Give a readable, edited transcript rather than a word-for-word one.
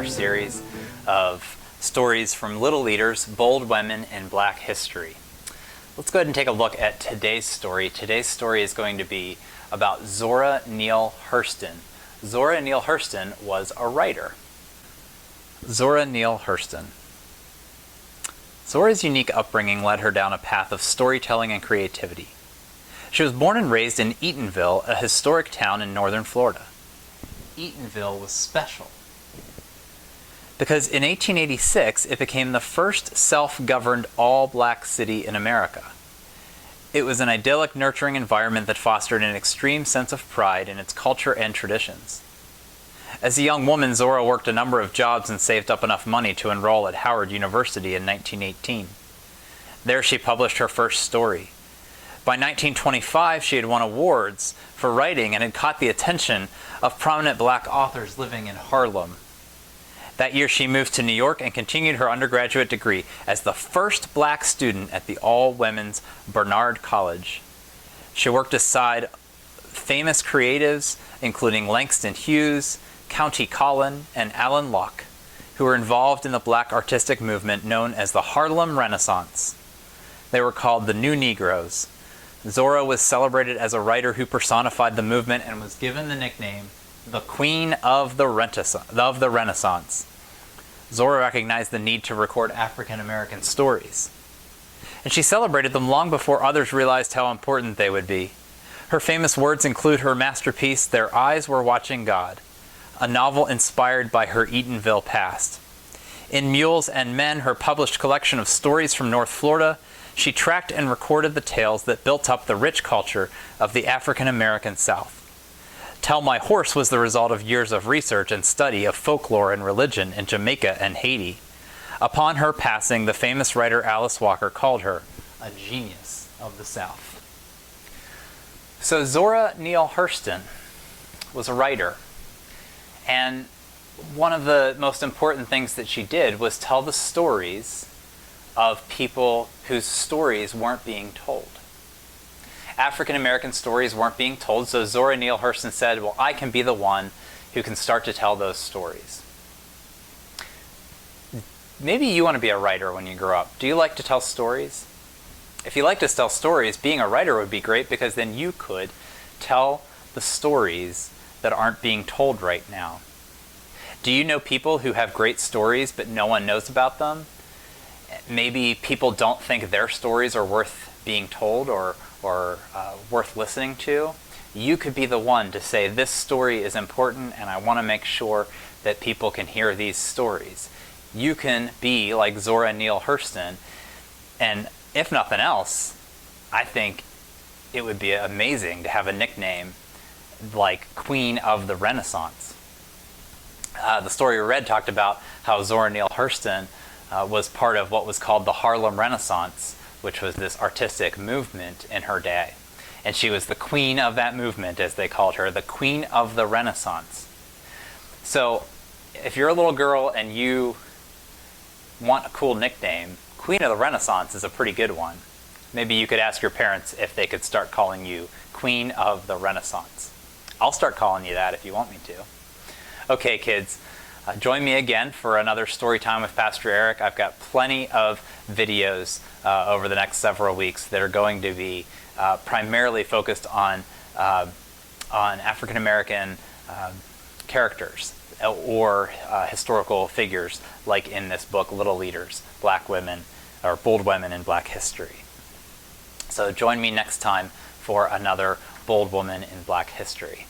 our series of stories from Little Leaders, Bold Women in Black History. Let's go ahead and take a look at today's story. Today's story is going to be about Zora Neale Hurston. Zora Neale Hurston was a writer. Zora Neale Hurston. Zora's unique upbringing led her down a path of storytelling and creativity. She was born and raised in Eatonville, a historic town in northern Florida. Eatonville was special because in 1886 it became the first self-governed all-black city in America. It was an idyllic, nurturing environment that fostered an extreme sense of pride in its culture and traditions. As a young woman, Zora worked a number of jobs and saved up enough money to enroll at Howard University in 1918. There she published her first story. By 1925, she had won awards for writing and had caught the attention of prominent black authors living in Harlem. That year, she moved to New York and continued her undergraduate degree as the first black student at the all-women's Barnard College. She worked aside famous creatives, including Langston Hughes, Countee Cullen, and Alan Locke, who were involved in the black artistic movement known as the Harlem Renaissance. They were called the New Negroes. Zora was celebrated as a writer who personified the movement and was given the nickname the Queen of the Renaissance. Zora recognized the need to record African American stories, and she celebrated them long before others realized how important they would be. Her famous words include her masterpiece, Their Eyes Were Watching God, a novel inspired by her Eatonville past. In Mules and Men, her published collection of stories from North Florida, she tracked and recorded the tales that built up the rich culture of the African American South. Tell My Horse was the result of years of research and study of folklore and religion in Jamaica and Haiti. Upon her passing, the famous writer Alice Walker called her a genius of the South. So Zora Neale Hurston was a writer, and one of the most important things that she did was tell the stories of people whose stories weren't being told. African American stories weren't being told, so Zora Neale Hurston said, well, I can be the one who can start to tell those stories. Maybe you want to be a writer when you grow up. Do you like to tell stories? If you like to tell stories, being a writer would be great, because then you could tell the stories that aren't being told right now. Do you know people who have great stories but no one knows about them? Maybe people don't think their stories are worth being told or worth listening to. You could be the one to say, this story is important and I want to make sure that people can hear these stories. You can be like Zora Neale Hurston, and if nothing else, I think it would be amazing to have a nickname like Queen of the Renaissance. The story we read talked about how Zora Neale Hurston was part of what was called the Harlem Renaissance, which was this artistic movement in her day. And she was the queen of that movement, as they called her, the Queen of the Renaissance. So if you're a little girl and you want a cool nickname, Queen of the Renaissance is a pretty good one. Maybe you could ask your parents if they could start calling you Queen of the Renaissance. I'll start calling you that if you want me to. Okay, kids. Join me again for another story time with Pastor Eric. I've got plenty of videos over the next several weeks that are going to be primarily focused on African American characters or historical figures, like in this book, Little Leaders, Black Women, or Bold Women in Black History. So join me next time for another Bold Woman in Black History.